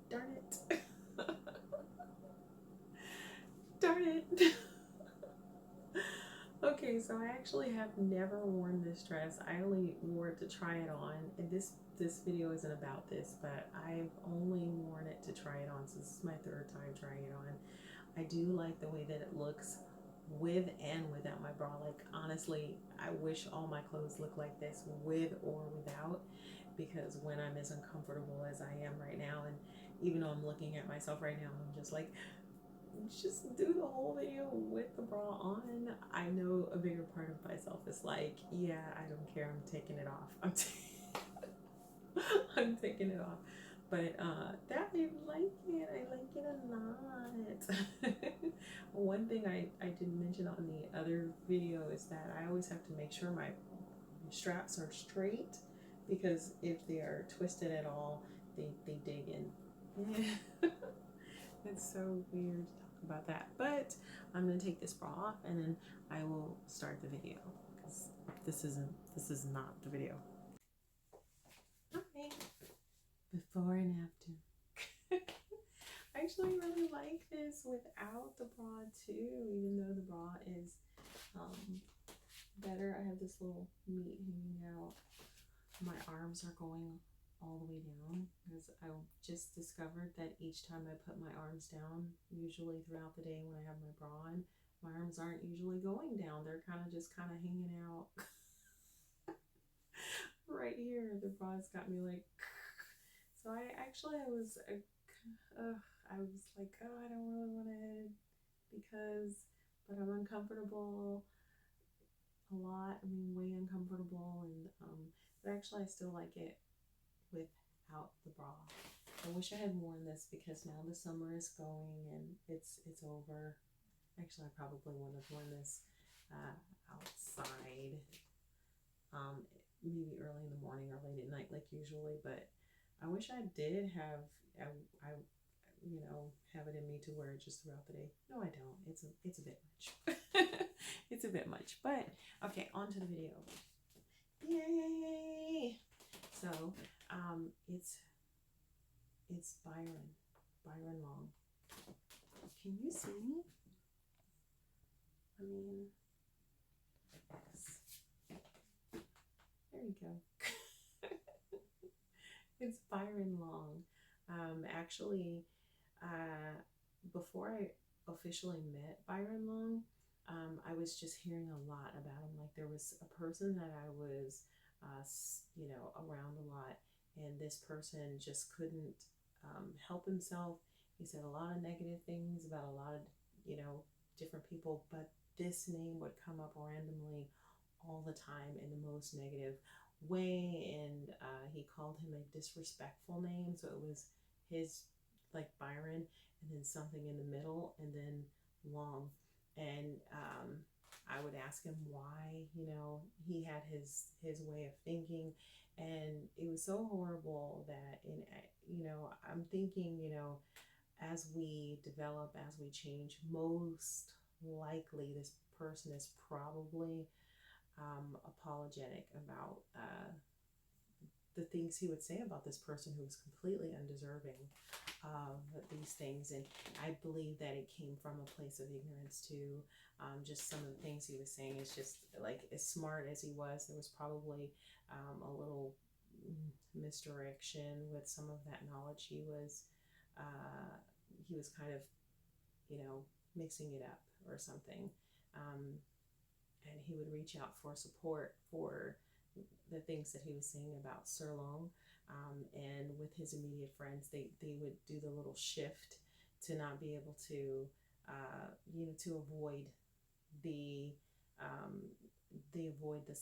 Darn it. Darn it. Okay, so I actually have never worn this dress. I only wore it to try it on, and this video isn't about this, but I've only worn it to try it on. So this is my third time trying it on. I do like the way that it looks with and without my bra. Like, honestly, I wish all my clothes look like this with or without, because when I'm as uncomfortable as I am right now, and even though I'm looking at myself right now, I'm just like, just do the whole video with the bra on. I know a bigger part of myself is like, yeah, I don't care, I'm taking it off. I'm taking it off. But that I like it. I like it a lot. One thing I didn't mention on the other video is that I always have to make sure my straps are straight, because if they are twisted at all, they dig in. It's so weird to talk about that. But I'm gonna take this bra off and then I will start the video, because this is not the video. Okay. Before and after. I actually really like this without the bra too, even though the bra is better. I have this little meat hanging out. My arms are going all the way down, because I just discovered that each time I put my arms down, usually throughout the day when I have my bra on, my arms aren't usually going down. They're kind of hanging out. Right here, the bra's got me like, so I was like, oh, I don't really want to, but I'm uncomfortable a lot. I mean, way uncomfortable, and but actually I still like it without the bra. I wish I had worn this, because now the summer is going and it's over. Actually, I probably wouldn't have worn this outside, maybe early in the morning or late at night like usually, but I wish I did have, I have it in me to wear it just throughout the day. No, I don't. It's a bit much. It's a bit much, but okay, on to the video. Yay! So, it's Byron Long. Can you see me? I mean, yes. There you go. It's Byron Long. Actually, before I officially met Byron Long, I was just hearing a lot about him. Like, there was a person that I was, around a lot, and this person just couldn't help himself. He said a lot of negative things about a lot of, different people, but this name would come up randomly all the time in the most negative way, and he called him a disrespectful name. So it was his, like, Byron, and then something in the middle, and then Long. And I would ask him why, he had his way of thinking, and it was so horrible that, I'm thinking, as we develop, as we change, most likely this person is probably apologetic about the things he would say about this person who was completely undeserving of these things. And I believe that it came from a place of ignorance too. Just some of the things he was saying is just like, as smart as he was, there was probably a little misdirection with some of that knowledge. He was kind of, mixing it up or something. And he would reach out for support for the things that he was saying about Sir Long. And with his immediate friends, they would do the little shift to not be able to, to avoid the avoid the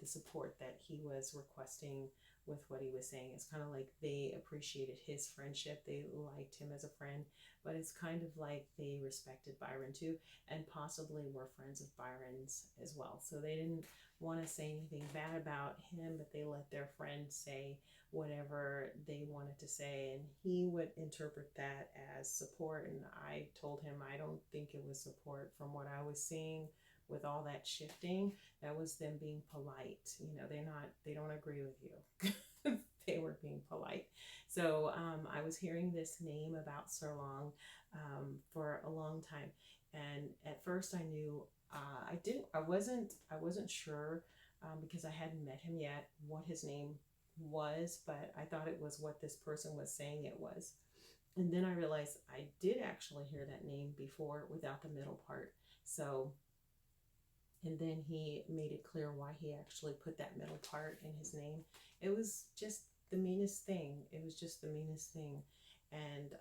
support that he was requesting with what he was saying. It's kind of like they appreciated his friendship, they liked him as a friend, but it's kind of like they respected Byron too, and possibly were friends of Byron's as well. So they didn't want to say anything bad about him, but they let their friend say whatever they wanted to say, and he would interpret that as support. And I told him I don't think it was support. From what I was seeing with all that shifting, that was them being polite. They don't agree with you. They were being polite. So I was hearing this name about Serlong for a long time, and at first I knew I wasn't sure because I hadn't met him yet what his name was, but I thought it was what this person was saying it was. And then I realized I did actually hear that name before without the middle part. So, and then he made it clear why he actually put that middle part in his name. It was just the meanest thing. It was just the meanest thing. And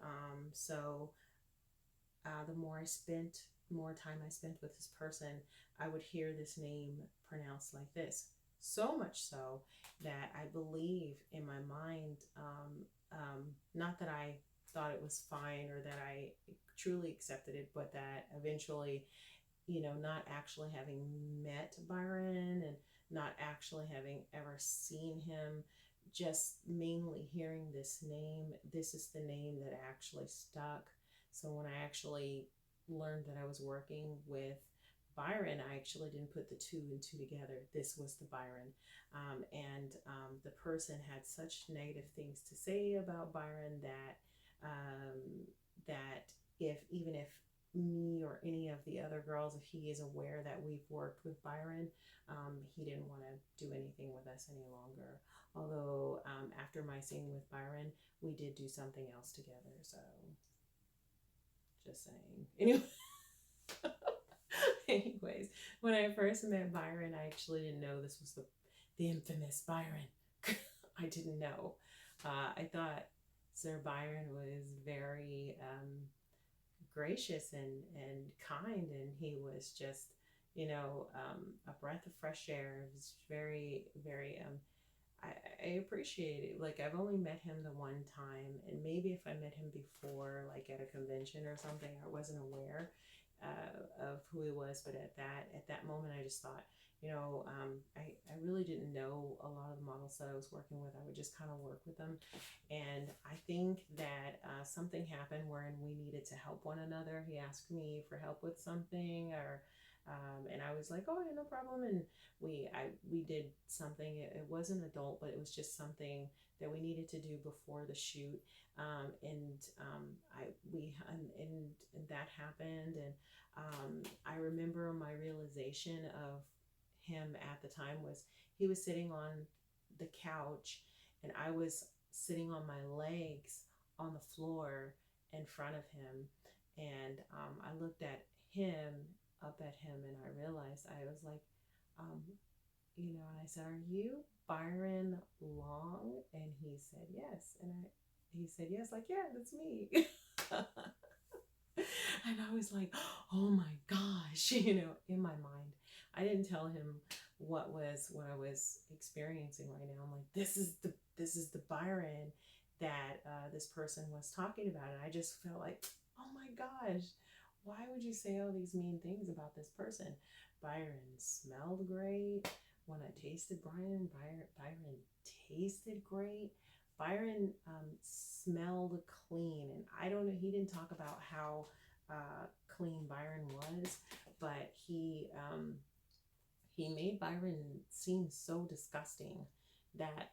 the more time I spent with this person, I would hear this name pronounced like this. So much so that I believe in my mind, not that I thought it was fine or that I truly accepted it, but that eventually, not actually having met Byron and not actually having ever seen him, just mainly hearing this name, this is the name that actually stuck. So when I actually learned that I was working with Byron, I actually didn't put the two and two together. This was the Byron. The person had such negative things to say about Byron that if even if me or any of the other girls, if he is aware that we've worked with Byron, he didn't want to do anything with us any longer. Although after my scene with Byron, we did do something else together. So just saying. Anyway. Anyways, when I first met Byron, I actually didn't know this was the infamous Byron. I didn't know. I thought Sir Byron was very gracious and kind, and he was just, a breath of fresh air. It was very, very, I appreciate it. Like, I've only met him the one time, and maybe if I met him before, like at a convention or something, I wasn't aware of who he was. But at that moment, I just thought, I really didn't know a lot of the models that I was working with. I would just kind of work with them. And I think that something happened wherein we needed to help one another. He asked me for help with something, and I was like, oh, yeah, no problem. And we did something. It wasn't adult, but it was just something that we needed to do before the shoot. And that happened. And I remember my realization of him at the time was he was sitting on the couch and I was sitting on my legs on the floor in front of him. And I looked up at him, and I realized I was like, and I said, are you Byron Long? And he said, yes. And he said, yes, like, yeah, that's me. And I was like, oh my gosh, in my mind. I didn't tell him what I was experiencing right now. I'm like, this is the Byron that this person was talking about. And I just felt like, oh my gosh, why would you say all these mean things about this person? Byron smelled great. When I tasted Byron tasted great. Byron smelled clean, and I don't know. He didn't talk about how clean Byron was, but he made Byron seem so disgusting that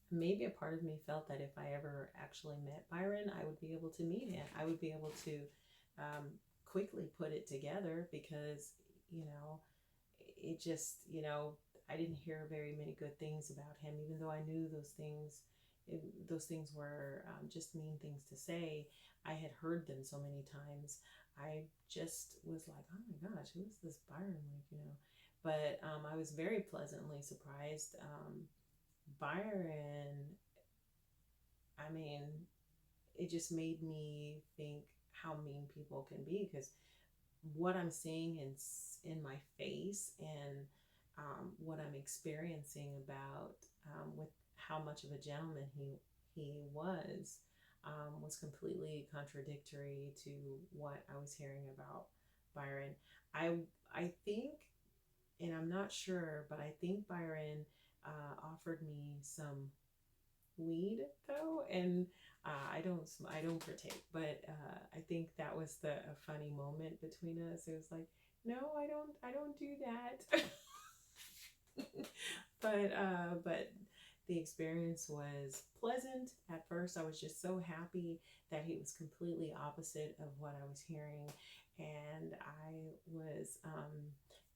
maybe a part of me felt that if I ever actually met Byron, I would be able to meet him. I would be able to quickly put it together because, it just, I didn't hear very many good things about him, even though I knew those things. Those things were just mean things to say. I had heard them so many times. I just was like, oh my gosh, who is this Byron? But I was very pleasantly surprised. Byron, I mean, it just made me think how mean people can be, because what I'm seeing in my face and what I'm experiencing about with how much of a gentleman he was completely contradictory to what I was hearing about Byron. I think, and I'm not sure, but I think Byron offered me some weed though, and I don't partake, but I think that was a funny moment between us. It was like, no, I don't do that. But the experience was pleasant. At first, I was just so happy that he was completely opposite of what I was hearing, and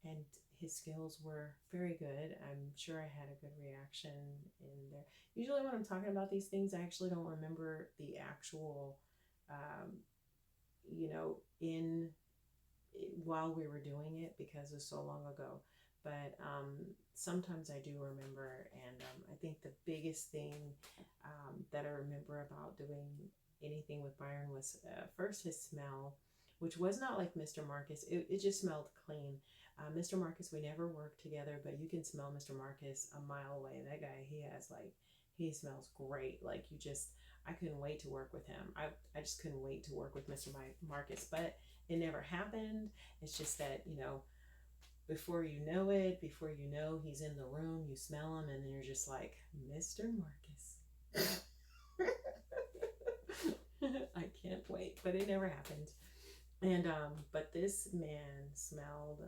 and his skills were very good. I'm sure I had a good reaction in there. Usually, when I'm talking about these things, I actually don't remember the actual, um, in while we were doing it because it was so long ago. But sometimes I do remember, and I think the biggest thing that I remember about doing anything with Byron was first his smell, which was not like Mr. Marcus. It just smelled clean. Mr. Marcus, we never worked together, but you can smell Mr. Marcus a mile away. That guy, he smells great. Like I couldn't wait to work with him. I just couldn't wait to work with Mr. Marcus, but it never happened. It's just that, before you know it, before you know he's in the room, you smell him, and then you're just like, Mr. Marcus. I can't wait, but it never happened. And but this man smelled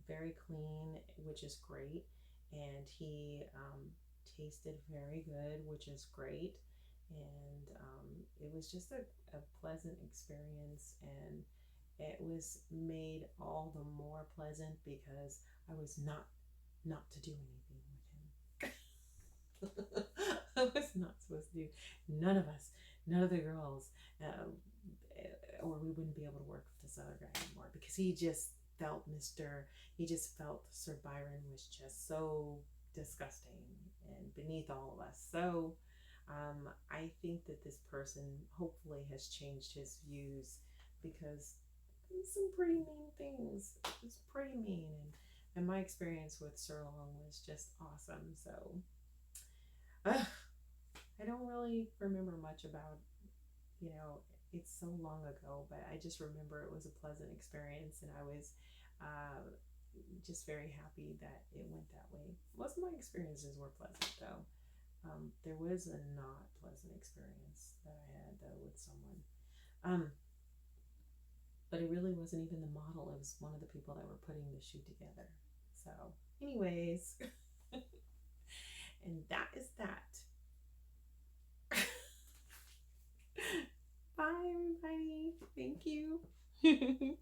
very clean, which is great, and he tasted very good, which is great, and it was just a pleasant experience, and it was made all the more pleasant because I was not to do anything with him. I was not supposed to do, none of us, none of the girls, or we wouldn't be able to work with this other guy anymore because he just felt Sir Byron was just so disgusting and beneath all of us. So I think that this person hopefully has changed his views because some pretty mean things. It's pretty mean, and my experience with Sir Long was just awesome. So I don't really remember much about, you know, it's so long ago, but I just remember it was a pleasant experience, and I was uh, just very happy that it went that way. Most of my experiences were pleasant, though. There was a not pleasant experience that I had, though, with someone. Um, but it really wasn't even the model, it was one of the people that were putting the shoot together. So, anyways, and that is that. Bye, everybody. Thank you.